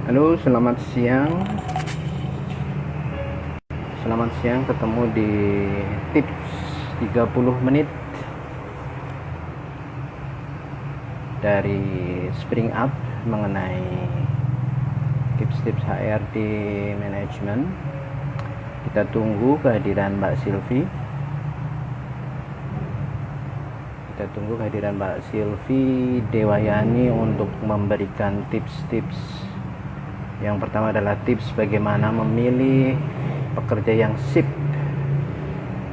Halo, selamat siang. Selamat siang, ketemu di tips 30 menit dari Spring Up mengenai tips-tips HRD Management. Kita tunggu kehadiran Mbak Silvi. Dewayani untuk memberikan tips-tips. Yang pertama adalah tips bagaimana memilih pekerja yang sip,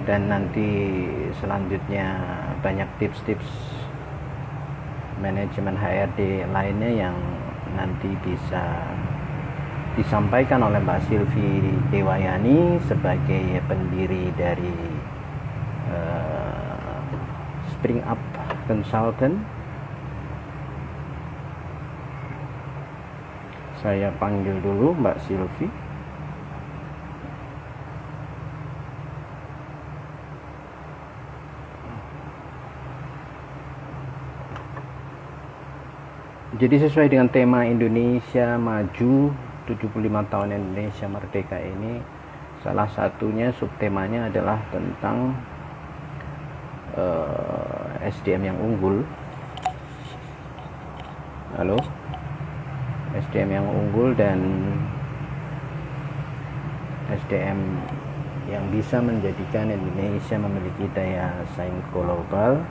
dan nanti selanjutnya banyak tips-tips manajemen HRD lainnya yang nanti bisa disampaikan oleh Mbak Silvi Dewayani sebagai pendiri dari Spring Up Consultant. Saya panggil dulu Mbak Silvi. Jadi sesuai dengan tema Indonesia Maju 75 tahun Indonesia Merdeka ini, salah satunya subtemanya adalah tentang SDM yang unggul. Halo, SDM yang unggul dan SDM yang bisa menjadikan Indonesia memiliki daya saing global.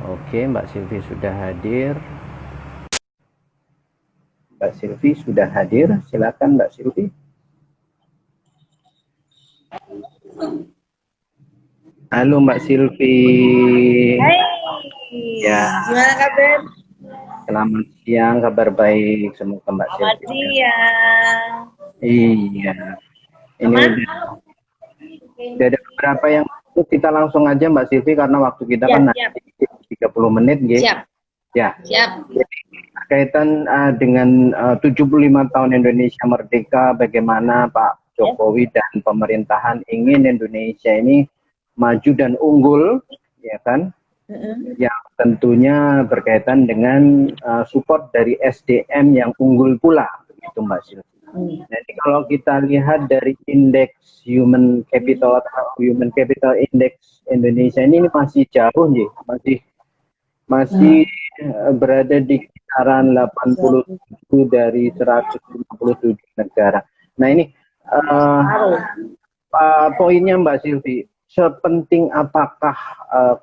Oke, Mbak Silvi sudah hadir. Silakan Mbak Silvi. Halo Mbak Silvi. Hai. Ya. Gimana kabar? Selamat siang, kabar baik. Semoga Mbak Silvi. Selamat siang. Iya. Ini udah ada beberapa yang kita langsung aja Mbak Silvi karena waktu kita kan 30 menit gitu. Siap. Ya. Siap. Jadi, kaitan dengan 75 tahun Indonesia Merdeka, bagaimana Pak Jokowi dan pemerintahan ingin Indonesia ini maju dan unggul, ya kan? Yang tentunya berkaitan dengan support dari SDM yang unggul pula, begitu Mbak Silvi. Jadi kalau kita lihat dari indeks human capital atau human capital index Indonesia ini masih jauh nih, masih berada di kisaran 87 dari 157 negara. Nah ini poinnya Mbak Silvi, sepenting apakah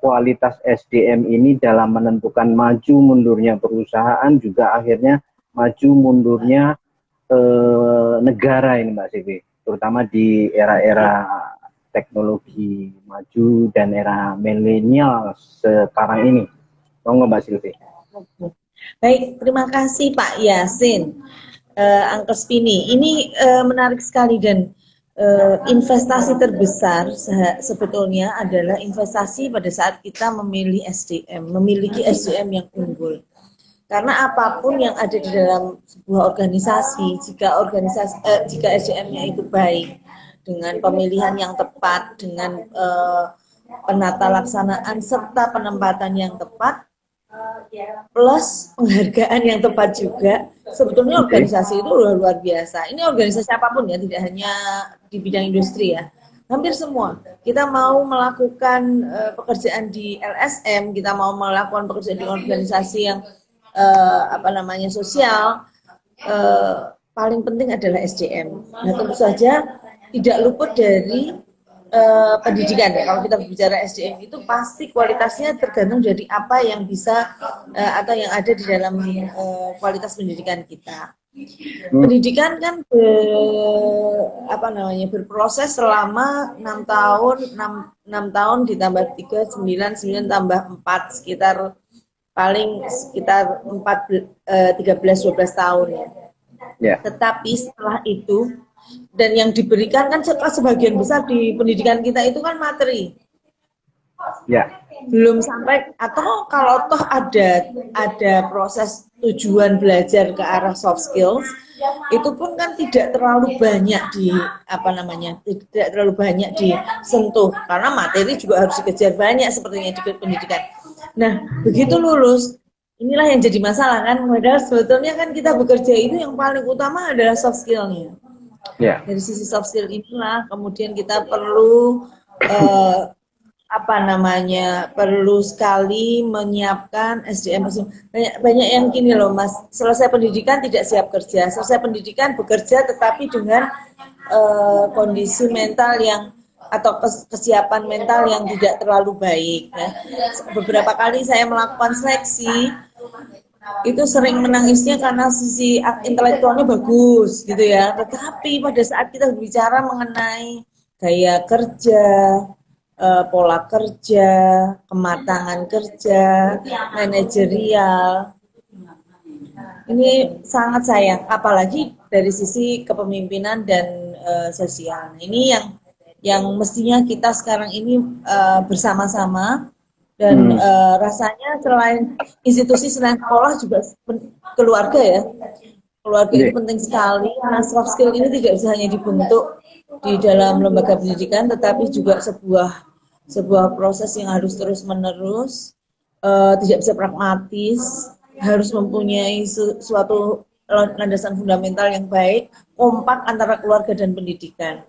kualitas SDM ini dalam menentukan maju mundurnya perusahaan, juga akhirnya maju mundurnya negara ini Mbak Silvi, terutama di era-era teknologi maju dan era milenial sekarang ini. Monggo Mbak Silvi. Baik, terima kasih Pak Yasin. Angkes Pini, ini menarik sekali dan investasi terbesar sebetulnya adalah investasi pada saat kita memilih SDM, memiliki SDM yang unggul. Karena apapun yang ada di dalam sebuah organisasi, jika SDM-nya itu baik, dengan pemilihan yang tepat, dengan penata laksanaan serta penempatan yang tepat, plus penghargaan yang tepat juga, sebetulnya organisasi itu luar biasa. Ini organisasi apapun ya, tidak hanya di bidang industri ya, hampir semua. Kita mau melakukan pekerjaan di LSM, kita mau melakukan pekerjaan di organisasi yang sosial, paling penting adalah SDM. Nah, tentu saja tidak luput dari pendidikan ya. Kalau kita bicara SDM itu pasti kualitasnya tergantung dari apa yang bisa atau yang ada di dalam kualitas pendidikan kita. Pendidikan kan berproses selama 6 tahun, 6 tahun ditambah 3, 9 tambah 4, sekitar 13-12 tahun ya. Tetapi setelah itu, dan yang diberikan kan sebagian besar di pendidikan kita itu kan materi. Belum sampai, atau kalau toh ada proses tujuan belajar ke arah soft skills, itu pun kan tidak terlalu banyak tidak terlalu banyak disentuh, karena materi juga harus dikejar banyak sepertinya di pendidikan. Nah, begitu lulus inilah yang jadi masalah kan, padahal sebetulnya kan kita bekerja itu yang paling utama adalah soft skill-nya. Ya. Dari sisi soft skill inilah kemudian kita perlu eh, apa namanya, perlu sekali menyiapkan SDM. Banyak yang gini loh Mas, selesai pendidikan tidak siap kerja, selesai pendidikan bekerja tetapi dengan kondisi mental yang atau kesiapan mental yang tidak terlalu baik ya. Beberapa kali saya melakukan seleksi itu sering menangisnya karena sisi intelektualnya bagus gitu ya, tetapi pada saat kita berbicara mengenai gaya kerja, pola kerja, kematangan kerja, manajerial, ini sangat sayang, apalagi dari sisi kepemimpinan dan sosial. Ini yang mestinya kita sekarang ini bersama-sama dan rasanya selain institusi, selain sekolah juga keluarga ya. Keluarga itu penting sekali karena soft skill ini tidak bisa hanya dibentuk di dalam lembaga pendidikan, tetapi juga sebuah proses yang harus terus-menerus, tidak bisa pragmatis, harus mempunyai suatu landasan fundamental yang baik, kompak antara keluarga dan pendidikan,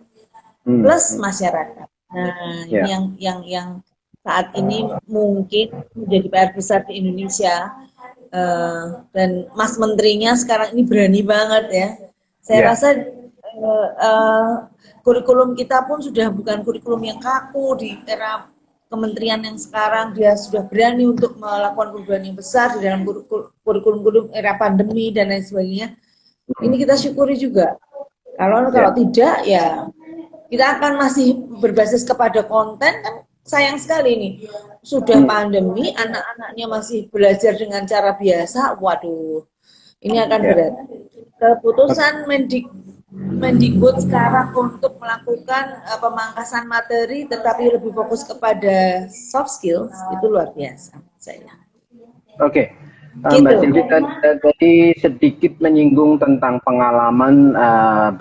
plus masyarakat. Nah, ini yang saat ini mungkin menjadi PR besar di Indonesia. Dan Mas Menterinya sekarang ini berani banget ya. Saya rasa kurikulum kita pun sudah bukan kurikulum yang kaku di era kementerian yang sekarang. Dia sudah berani untuk melakukan perubahan yang besar di dalam kurikulum era pandemi dan lain sebagainya. Ini kita syukuri juga. Kalau tidak ya kita akan masih berbasis kepada konten, kan sayang sekali nih. Sudah pandemi, anak-anaknya masih belajar dengan cara biasa, waduh, ini akan berat. Keputusan Mendikbud sekarang untuk melakukan pemangkasan materi tetapi lebih fokus kepada soft skills, itu luar biasa saya. Oke. Mbak Silvi tadi sedikit menyinggung tentang pengalaman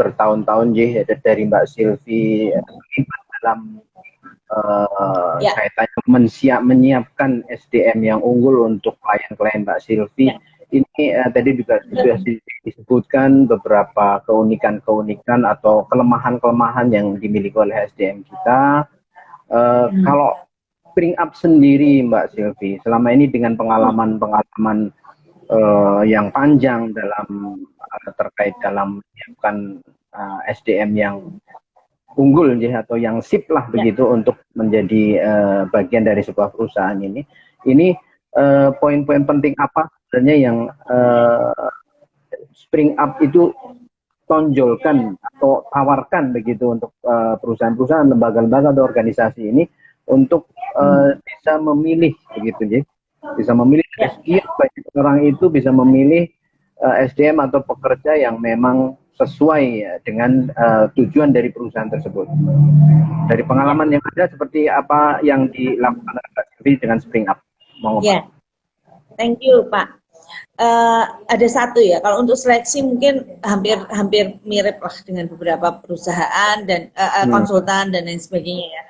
bertahun-tahun dari Mbak Silvi dalam kaitannya menyiapkan SDM yang unggul untuk klien-klien Mbak Silvi. Ini tadi juga sudah disebutkan beberapa keunikan-keunikan atau kelemahan-kelemahan yang dimiliki oleh SDM kita. Kalau bring up sendiri Mbak Silvi, selama ini dengan pengalaman-pengalaman yang panjang dalam terkait dalam menyiapkan SDM yang unggul ya, atau yang sip lah begitu untuk menjadi bagian dari sebuah perusahaan ini poin-poin penting apa sebenarnya yang Spring Up itu tonjolkan atau tawarkan begitu untuk perusahaan-perusahaan, lembaga-lembaga atau organisasi ini untuk bisa memilih begitu ya, bisa memilih sekian banyak orang itu bisa memilih SDM atau pekerja yang memang sesuai dengan tujuan dari perusahaan tersebut. Dari pengalaman yang ada, seperti apa yang dilakukan dengan Spring Up? Ya, thank you Pak. Ada satu ya, kalau untuk seleksi mungkin hampir mirip lah dengan beberapa perusahaan dan konsultan dan lain sebagainya ya.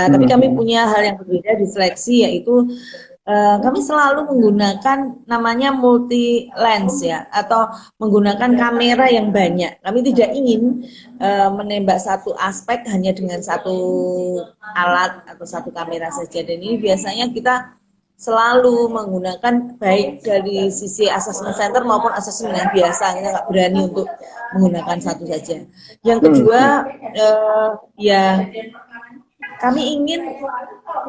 Tapi kami punya hal yang berbeda di seleksi, yaitu kami selalu menggunakan namanya multi lens ya, atau menggunakan kamera yang banyak. Kami tidak ingin menembak satu aspek hanya dengan satu alat atau satu kamera saja. Dan ini biasanya kita selalu menggunakan baik dari sisi assessment center maupun assessment yang biasa. Kita nggak berani untuk menggunakan satu saja. Yang kedua, ya kami ingin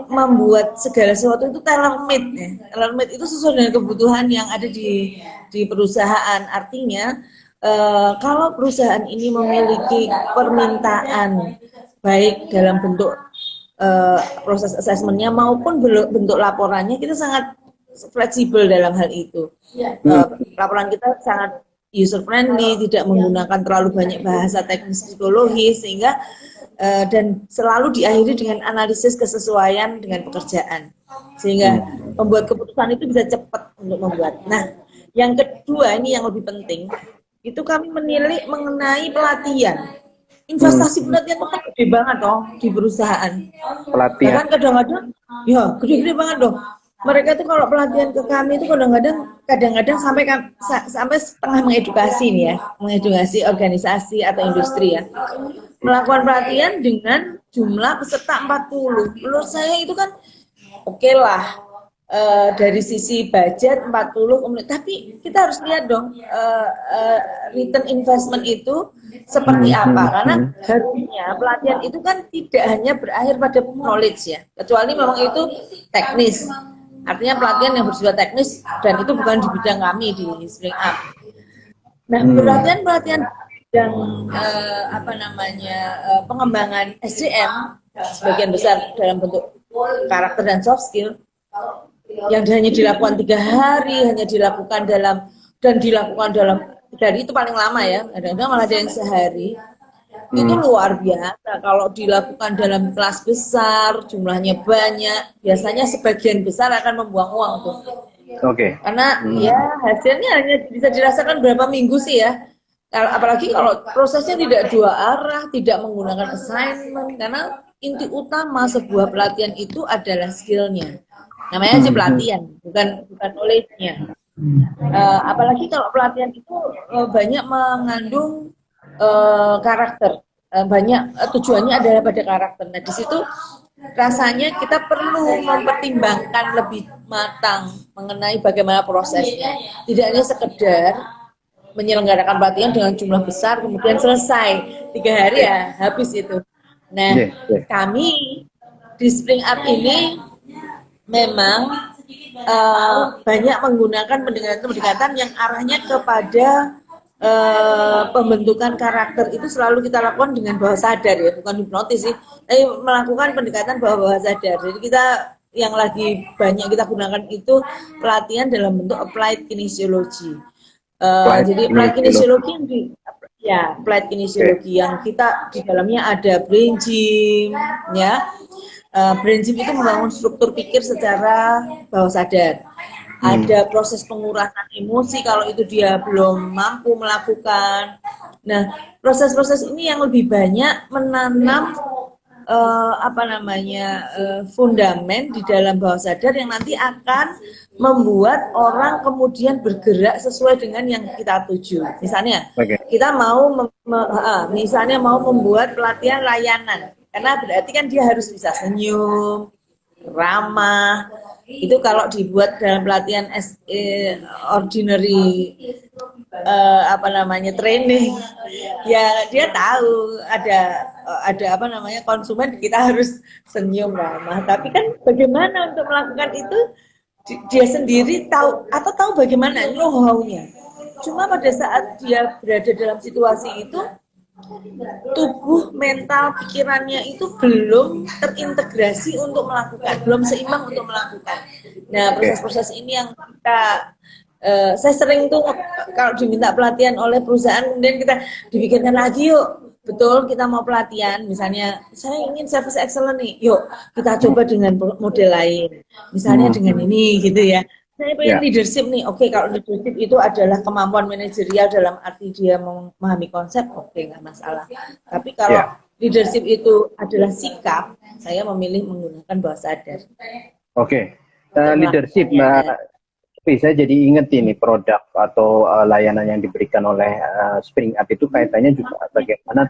membuat segala sesuatu itu tailor-made ya. Tailor-made itu sesuai dengan kebutuhan yang ada di perusahaan. Artinya kalau perusahaan ini memiliki permintaan baik dalam bentuk proses asesmennya maupun bentuk laporannya, kita sangat fleksibel dalam hal itu. Laporan kita sangat user friendly, tidak menggunakan terlalu banyak bahasa teknis psikologis, sehingga dan selalu diakhiri dengan analisis kesesuaian dengan pekerjaan, sehingga membuat keputusan itu bisa cepat untuk membuat. Nah, yang kedua ini yang lebih penting, itu kami menilai mengenai pelatihan. Investasi pelatihan itu kan gede banget dong di perusahaan. Pelatihan. Bahkan kadang-kadang, ya gede-gede banget dong. Mereka itu kalau pelatihan ke kami itu kadang-kadang kadang-kadang sampai setengah mengedukasi nih ya, mengedukasi organisasi atau industri ya. Melakukan pelatihan dengan jumlah peserta 40. Menurut saya itu kan oke lah, dari sisi budget 40, tapi kita harus lihat dong return investment itu seperti apa, karena harusnya pelatihan itu kan tidak hanya berakhir pada knowledge ya, kecuali memang itu teknis, artinya pelatihan yang bersifat teknis dan itu bukan di bidang kami di Spring Up. Nah, pelatihan yang pengembangan SDM sebagian besar dalam bentuk karakter dan soft skill yang hanya dilakukan 3 hari, hanya dilakukan dalam 3 hari itu paling lama ya, kadang-kadang malah ada yang sehari. Itu luar biasa. Kalau dilakukan dalam kelas besar, jumlahnya banyak, biasanya sebagian besar akan membuang uang tuh. Oke. Karena ya hasilnya hanya bisa dirasakan berapa minggu sih ya. Apalagi kalau prosesnya tidak 2 arah, tidak menggunakan assignment, karena inti utama sebuah pelatihan itu adalah skillnya. Namanya aja pelatihan, bukan knowledge-nya. Apalagi kalau pelatihan itu banyak mengandung karakter, banyak tujuannya adalah pada karakter. Nah, di situ rasanya kita perlu mempertimbangkan lebih matang mengenai bagaimana prosesnya. Tidak hanya sekedar menyelenggarakan pelatihan dengan jumlah besar kemudian selesai 3 hari ya habis itu. Nah, kami di Spring Up ini memang banyak menggunakan pendekatan yang arahnya kepada pembentukan karakter. Itu selalu kita lakukan dengan bawah sadar ya, bukan hipnotis sih, tapi melakukan pendekatan bawah sadar. Jadi kita yang lagi banyak kita gunakan itu pelatihan dalam bentuk applied kinesiology. Jadi applied kinesiology applied kinesiology yang kita di dalamnya ada brain gym ya. Brain gym itu membangun struktur pikir secara bawah sadar. Ada proses pengurasan emosi kalau itu dia belum mampu melakukan. Nah, proses-proses ini yang lebih banyak menanam fundamen di dalam bawah sadar yang nanti akan membuat orang kemudian bergerak sesuai dengan yang kita tuju. Misalnya, kita mau misalnya mau membuat pelatihan layanan. Karena berarti kan dia harus bisa senyum, ramah. Itu kalau dibuat dalam pelatihan ordinary training, ya dia tahu ada konsumen kita harus senyum, ramah. Tapi kan bagaimana untuk melakukan itu dia sendiri tahu atau tahu bagaimana know-how-nya. Cuma pada saat dia berada dalam situasi itu, tubuh, mental, pikirannya itu belum terintegrasi untuk melakukan, belum seimbang untuk melakukan. Nah, proses-proses ini yang saya sering tuh kalau diminta pelatihan oleh perusahaan, kemudian kita dipikirkan lagi, yuk, betul kita mau pelatihan, misalnya saya ingin service excellent nih, yuk kita coba dengan model lain, misalnya dengan ini gitu ya. Saya pengen leadership nih, oke, kalau leadership itu adalah kemampuan manajerial dalam arti dia memahami konsep, oke, nggak masalah. Tapi kalau leadership itu adalah sikap, saya memilih menggunakan bawah sadar. Oke, leadership, Mbak. Tapi saya jadi ingat ini produk atau layanan yang diberikan oleh Spring Up itu kaitannya juga bagaimana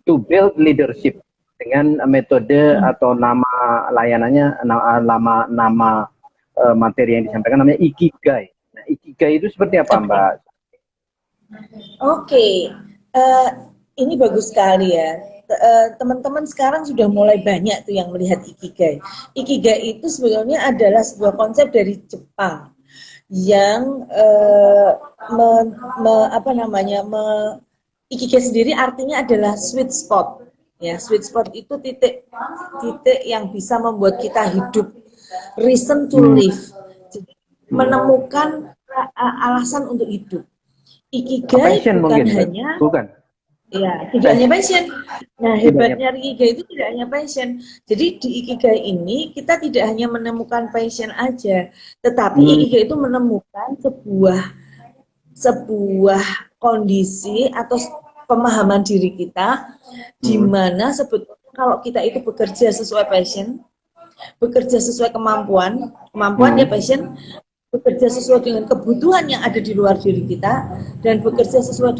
to build leadership dengan metode atau nama layanannya, nama materi yang disampaikan namanya Ikigai. Nah, Ikigai itu seperti apa, Mbak? Oke, ini bagus sekali ya. Teman-teman sekarang sudah mulai banyak tuh yang melihat Ikigai. Ikigai itu sebenarnya adalah sebuah konsep dari Jepang yang Ikigai sendiri artinya adalah sweet spot. Ya, sweet spot itu titik yang bisa membuat kita hidup. Reason to live, menemukan alasan untuk hidup. Ikigai tidak hanya passion. Nah, hebatnya Ikigai itu tidak hanya passion. Jadi di Ikigai ini kita tidak hanya menemukan passion aja, tetapi Ikigai itu menemukan sebuah kondisi atau pemahaman diri kita di mana sebetulnya kalau kita itu bekerja sesuai passion, bekerja sesuai kemampuan ya passion, bekerja sesuai dengan kebutuhan yang ada di luar diri kita dan bekerja sesuai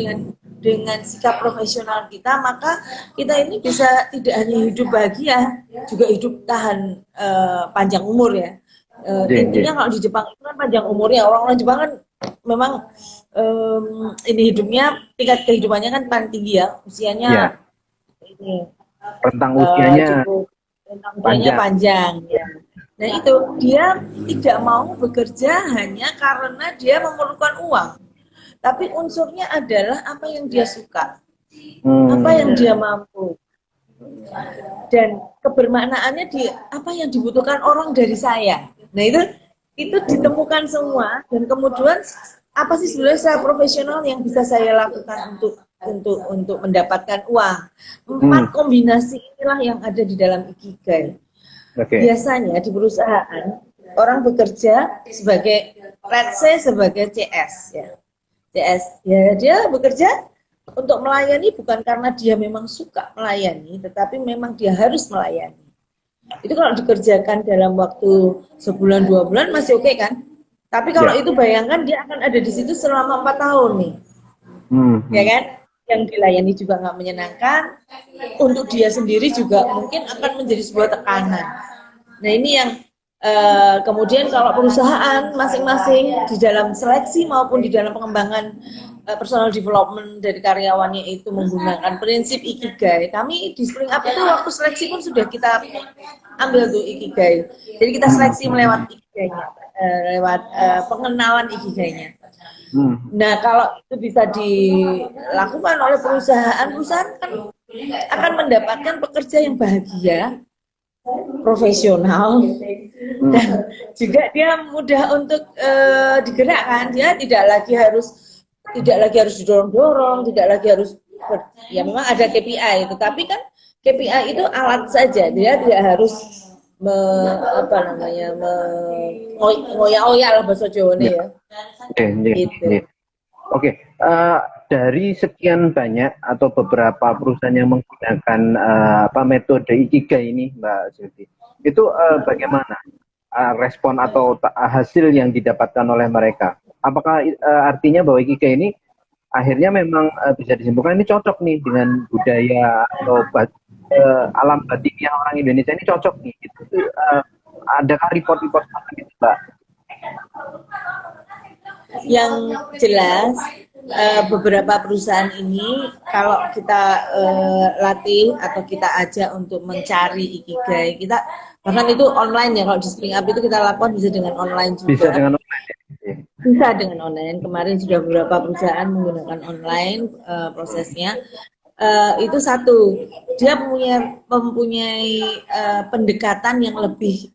dengan sikap profesional kita, maka kita ini bisa tidak hanya hidup bahagia, juga hidup tahan panjang umur ya. Intinya kalau di Jepang itu kan panjang umurnya, orang-orang Jepang kan memang ini hidupnya, tingkat kehidupannya kan paling tinggi ya, usianya ini rentang usianya cukup, rentang usianya panjang ya. Nah itu dia tidak mau bekerja hanya karena dia memerlukan uang, tapi unsurnya adalah apa yang dia suka, apa yang dia mampu, dan kebermaknaannya di apa yang dibutuhkan orang dari saya. Nah itu ditemukan semua, dan kemudian apa sih sebenarnya secara profesional yang bisa saya lakukan untuk mendapatkan uang. 4 kombinasi inilah yang ada di dalam Ikigai. Biasanya di perusahaan orang bekerja sebagai, let's say sebagai CS ya. CS ya, dia bekerja untuk melayani bukan karena dia memang suka melayani, tetapi memang dia harus melayani. Itu kalau dikerjakan dalam waktu sebulan 2 bulan masih oke kan? Tapi kalau itu bayangkan dia akan ada di situ selama 4 tahun nih, ya kan? Yang dilayani juga nggak menyenangkan, untuk dia sendiri juga mungkin akan menjadi sebuah tekanan. Nah ini yang kemudian kalau perusahaan masing-masing di dalam seleksi maupun di dalam pengembangan personal development dari karyawannya itu menggunakan prinsip Ikigai. Kami di Spring Up itu waktu seleksi pun sudah kita ambil tuh Ikigai. Jadi kita seleksi melewat Ikigainya, lewat pengenalan Ikigainya. Nah kalau itu bisa dilakukan oleh perusahaan kan akan mendapatkan pekerja yang bahagia, profesional, dan juga dia mudah untuk digerakkan. Dia tidak lagi harus didorong-dorong, tidak lagi harus ya memang ada KPI, tetapi kan KPI itu alat saja, dia tidak harus ngoyak-ngoyak lah bahasa Jawa ya. Oke, dari sekian banyak atau beberapa perusahaan yang menggunakan metode Ikigai ini, Mbak Sylvie, itu bagaimana respon atau hasil yang didapatkan oleh mereka? Apakah artinya bahwa Ikigai ini akhirnya memang bisa disimpulkan ini cocok nih dengan budaya atau alam batinnya orang Indonesia ini cocok nih? Itu adakah report-report seperti itu, Mbak? Yang jelas beberapa perusahaan ini kalau kita latih atau kita ajak untuk mencari Ikigai, kita bahkan itu online ya, kalau di Spring Up itu kita lakukan bisa dengan online juga. Bisa dengan online. Bisa dengan online. Kemarin sudah beberapa perusahaan menggunakan online prosesnya. Itu satu, dia mempunyai pendekatan yang lebih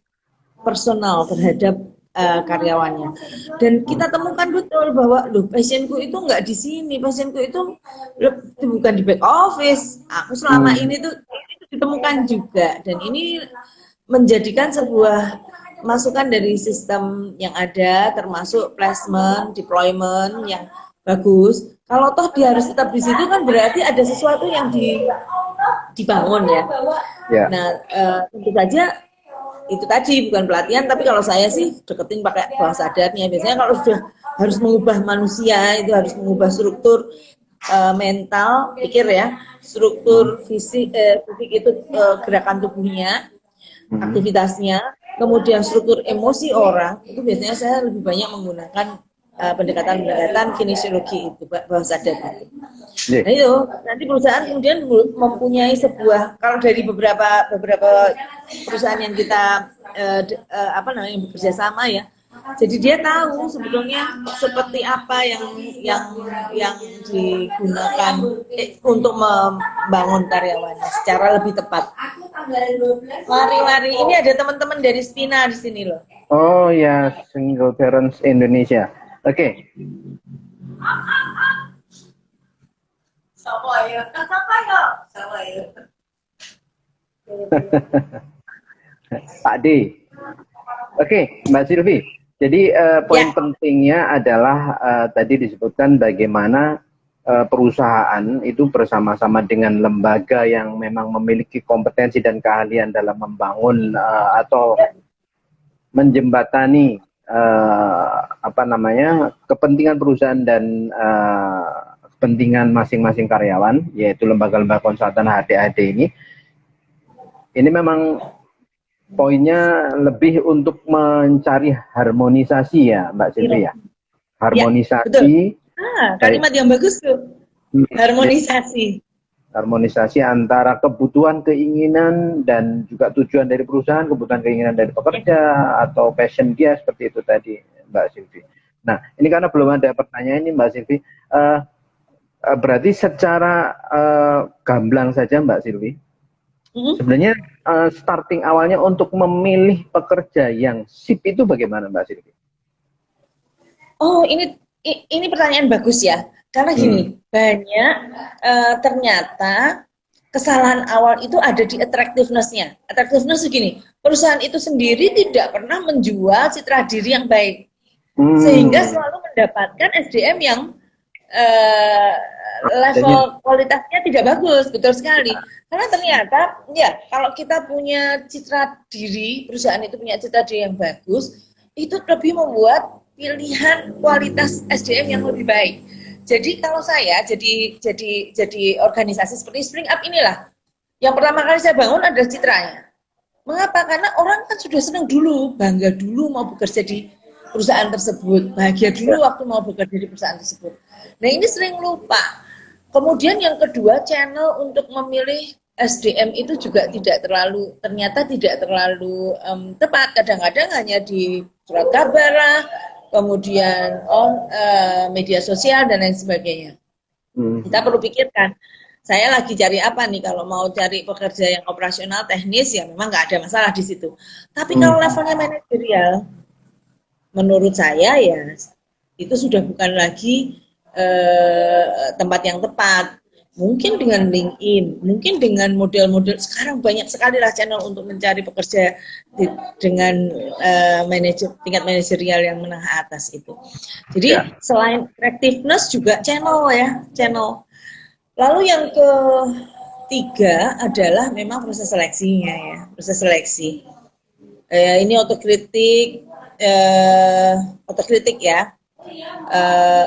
personal terhadap karyawannya, dan kita temukan betul bahwa pasienku itu nggak di sini, pasienku itu bukan di back office, aku selama ini tuh itu ditemukan juga, dan ini menjadikan sebuah masukan dari sistem yang ada, termasuk placement, deployment yang bagus. Kalau toh dia harus tetap di situ kan berarti ada sesuatu yang dibangun ya. Nah tentu saja itu tadi bukan pelatihan, tapi kalau saya sih deketin pakai bawah sadarnya. Biasanya kalau sudah harus mengubah manusia, itu harus mengubah struktur mental, pikir ya, struktur fisik itu gerakan tubuhnya, aktivitasnya, kemudian struktur emosi orang, itu biasanya saya lebih banyak menggunakan pendekatan kinesiologi itu, bawah sadar itu. Nah itu nanti perusahaan kemudian mempunyai sebuah, kalau dari beberapa perusahaan yang kita yang bekerja sama ya, jadi dia tahu sebetulnya seperti apa yang digunakan untuk membangun karyawannya secara lebih tepat. Mari ini ada teman-teman dari Spina di sini loh. Oh ya, Single Parents Indonesia. Oke. Pak D. Oke, Mbak Sylvie. Jadi poin pentingnya adalah tadi disebutkan bagaimana perusahaan itu bersama-sama dengan lembaga yang memang memiliki kompetensi dan keahlian dalam membangun atau menjembatani apa namanya, kepentingan perusahaan dan kepentingan masing-masing karyawan, yaitu lembaga-lembaga konsultan HDAD ini memang poinnya lebih untuk mencari harmonisasi ya Mbak Silvi ya. Harmonisasi. Ya, kalimat yang bagus tuh. Harmonisasi. Harmonisasi antara kebutuhan, keinginan, dan juga tujuan dari perusahaan, kebutuhan, keinginan dari pekerja, atau passion dia, seperti itu tadi Mbak Silvi. Nah, ini karena belum ada pertanyaan ini Mbak Silvi, berarti secara gamblang saja Mbak Silvi, sebenarnya starting awalnya untuk memilih pekerja yang sip itu bagaimana Mbak Silvi? Oh, ini pertanyaan bagus ya. Karena gini, banyak ternyata kesalahan awal itu ada di attractiveness-nya. Attractiveness begini, perusahaan itu sendiri tidak pernah menjual citra diri yang baik. Sehingga selalu mendapatkan SDM yang level kualitasnya tidak bagus, betul sekali. Karena ternyata, ya kalau kita punya citra diri, perusahaan itu punya citra diri yang bagus, itu lebih membuat pilihan kualitas SDM yang lebih baik. Jadi kalau saya jadi organisasi seperti Spring Up inilah, yang pertama kali saya bangun adalah citranya. Mengapa? Karena orang kan sudah senang dulu, bangga dulu mau bekerja di perusahaan tersebut, bahagia dulu waktu mau bekerja di perusahaan tersebut. Nah ini sering lupa. Kemudian yang kedua, channel untuk memilih SDM itu juga ternyata tidak terlalu tepat. Kadang-kadang hanya di surat kabar lah, kemudian media sosial dan lain sebagainya. Kita perlu pikirkan, saya lagi cari apa nih? Kalau mau cari pekerja yang operasional teknis ya memang nggak ada masalah di situ. Tapi kalau levelnya manajerial, menurut saya ya itu sudah bukan lagi tempat yang tepat. Mungkin dengan LinkedIn, mungkin dengan model-model, sekarang banyak sekali lah channel untuk mencari pekerja dengan tingkat manajerial yang menengah atas itu. Jadi selain attractiveness juga channel ya, channel. Lalu yang ketiga adalah memang proses seleksinya ya, proses seleksi. Ini otokritik ya,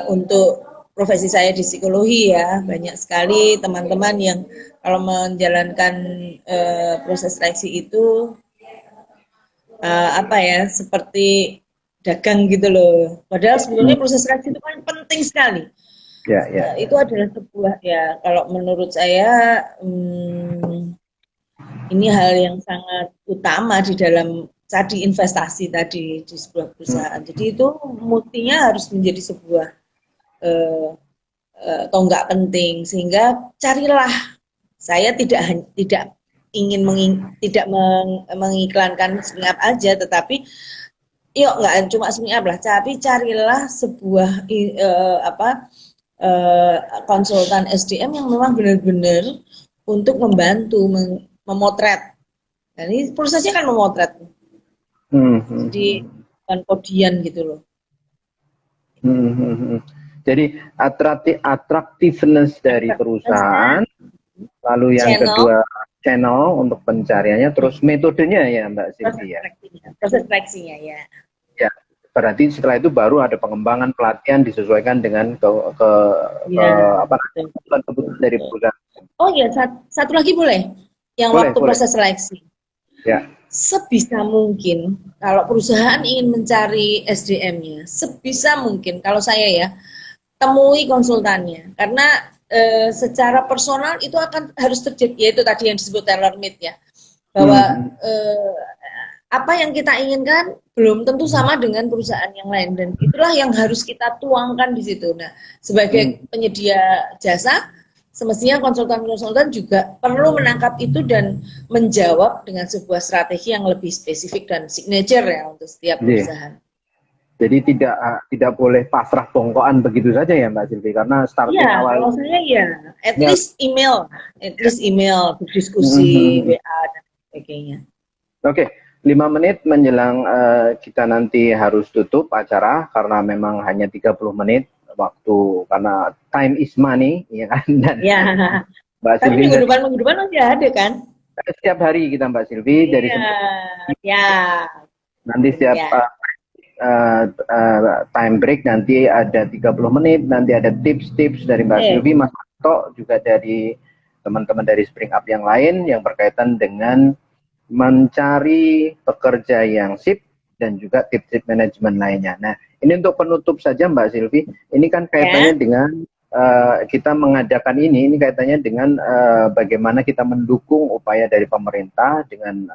untuk profesi saya di psikologi ya, banyak sekali teman-teman yang kalau menjalankan proses seleksi itu seperti dagang gitu loh. Padahal sebetulnya proses seleksi itu kan penting sekali. Itu adalah sebuah ya, kalau menurut saya ini hal yang sangat utama di dalam tadi investasi tadi di sebuah perusahaan. Jadi itu mestinya harus menjadi sebuah tonggak penting, sehingga carilah, saya tidak ingin mengiklankan Spring Up aja, tetapi yuk nggak cuma Spring Up lah, tapi carilah sebuah konsultan SDM yang memang benar-benar untuk membantu memotret. Dan ini prosesnya kan memotret, jadi bukan kodian gitu loh. Jadi attractiveness dari perusahaan, lalu yang kedua channel untuk pencariannya, terus metodenya ya Mbak Silvi ya. Proses seleksinya ya. Ya, berarti setelah itu baru ada pengembangan pelatihan disesuaikan dengan kebutuhan dari perusahaan. Oh iya, satu lagi boleh? Yang boleh. Proses seleksi. Ya. Sebisa mungkin kalau perusahaan ingin mencari SDM-nya, sebisa mungkin kalau saya ya, temui konsultannya, karena secara personal itu harus terjadi, yaitu tadi yang disebut tailor made ya, bahwa apa yang kita inginkan belum tentu sama dengan perusahaan yang lain, dan itulah yang harus kita tuangkan di situ. Nah, sebagai penyedia jasa, semestinya konsultan-konsultan juga perlu menangkap itu dan menjawab dengan sebuah strategi yang lebih spesifik dan signature ya untuk setiap perusahaan. Jadi tidak boleh pasrah bongkoan begitu saja ya Mbak Silvi, karena starting awal. Kalau saya ya, at least email, berdiskusi, WA dan sebagainya. Oke, 5 menit menjelang kita nanti harus tutup acara karena memang hanya 30 menit waktu, karena time is money ya kan. Dan Mbak Silvi, minggu depan masih ada kan? Setiap hari kita Mbak Silvi dari nanti nanti setiap time break, nanti ada 30 menit, nanti ada tips-tips dari Mbak Sylvie, Mas Anto, juga dari teman-teman dari Spring Up yang lain yang berkaitan dengan mencari pekerja yang sip dan juga tips-tips manajemen lainnya. Nah, ini untuk penutup saja Mbak Sylvie, ini kan kaitannya dengan kita mengadakan ini kaitannya dengan bagaimana kita mendukung upaya dari pemerintah dengan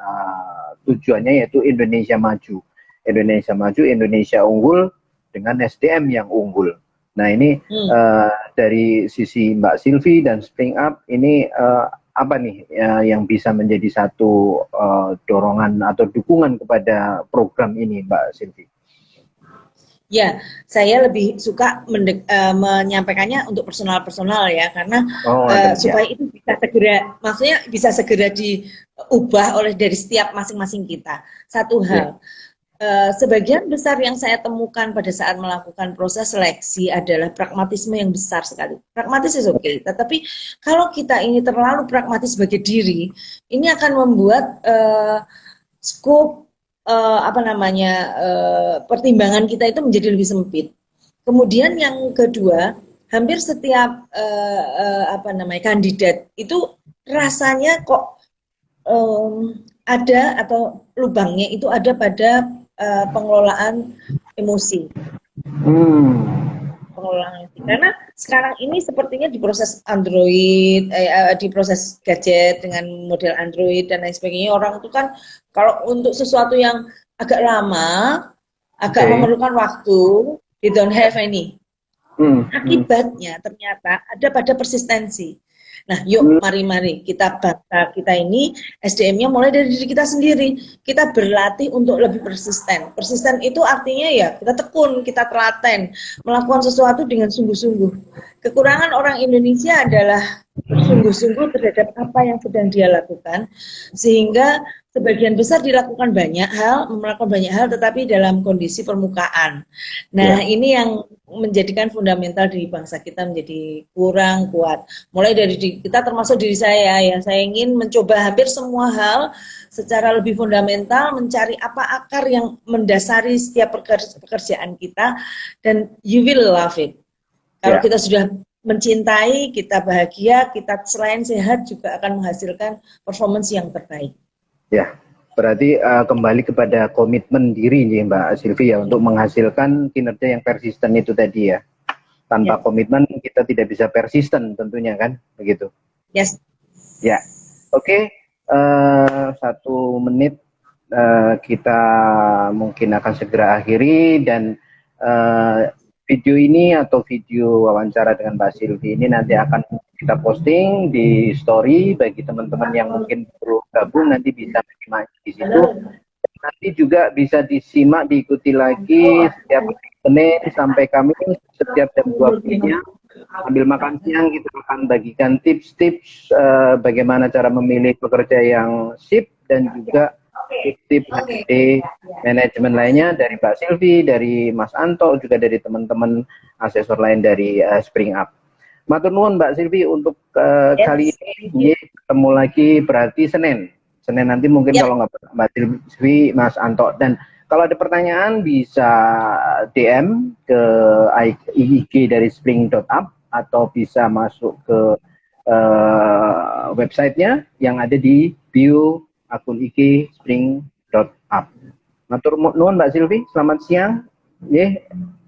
tujuannya yaitu Indonesia Maju. Indonesia Maju, Indonesia Unggul dengan SDM yang unggul. Nah ini dari sisi Mbak Sylvie dan Spring Up ini apa nih yang bisa menjadi satu dorongan atau dukungan kepada program ini Mbak Sylvie? Ya, saya lebih suka menyampaikannya untuk personal-personal ya, karena supaya itu bisa segera, maksudnya bisa segera diubah oleh dari setiap masing-masing kita. Satu hal, sebagian besar yang saya temukan pada saat melakukan proses seleksi adalah pragmatisme yang besar sekali. Pragmatis is okay, tetapi kalau kita ini terlalu pragmatis sebagai diri, ini akan membuat scope pertimbangan kita itu menjadi lebih sempit. Kemudian yang kedua, hampir setiap kandidat itu rasanya kok ada atau lubangnya itu ada pada pengelolaan emosi. Pengelolaan emosi. Karena sekarang ini sepertinya di proses Android, di proses gadget dengan model Android dan lain sebagainya, orang itu kan kalau untuk sesuatu yang agak lama, agak memerlukan waktu, they don't have any. Akibatnya ternyata ada pada persistensi. Nah, yuk mari kita bangsa kita ini SDM-nya mulai dari diri kita sendiri. Kita berlatih untuk lebih persisten. Persisten itu artinya ya kita tekun, kita telaten, melakukan sesuatu dengan sungguh-sungguh. Kekurangan orang Indonesia adalah bersungguh-sungguh terhadap apa yang sedang dia lakukan, sehingga sebagian besar dilakukan melakukan banyak hal, tetapi dalam kondisi permukaan. Nah, ini yang menjadikan fundamental di bangsa kita menjadi kurang kuat. Mulai dari kita, termasuk diri saya, ya saya ingin mencoba hampir semua hal secara lebih fundamental, mencari apa akar yang mendasari setiap pekerjaan kita, dan you will love it. Kalau kita sudah mencintai, kita bahagia, kita selain sehat juga akan menghasilkan performance yang terbaik. Ya, berarti kembali kepada komitmen diri nih Mbak Sylvie ya, untuk menghasilkan kinerja yang persisten itu tadi ya. Tanpa komitmen kita tidak bisa persisten tentunya kan, begitu. Yes. Ya, oke. 1 menit kita mungkin akan segera akhiri, dan video ini atau video wawancara dengan Mbak Sylvie ini nanti akan kita posting di story bagi teman-teman yang mungkin perlu gabung, nanti bisa menyimak di situ. Nanti juga bisa disimak, diikuti lagi setiap Senin sampai Kamis setiap jam 2 siang. Sambil makan siang kita akan bagikan tips-tips bagaimana cara memilih pekerja yang sip, dan juga tips-tips dari manajemen lainnya dari Mbak Sylvie, dari Mas Anto, juga dari teman-teman asesor lain dari Spring Up. Matur nuwun Mbak Sylvie untuk kali ini. Ketemu lagi berarti Senin nanti mungkin kalau nggak Mbak Sylvie, Mas Anto. Dan kalau ada pertanyaan bisa DM ke IG dari spring.up atau bisa masuk ke websitenya yang ada di bio akun IG spring.up. Matur nuwun Mbak Sylvie, selamat siang.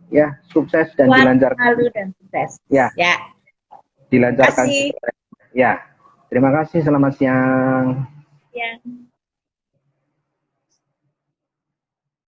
Ya, sukses dan dilancarkan. Dan sukses. Ya. Dilancarkan. Ya. Terima kasih, selamat siang. Ya.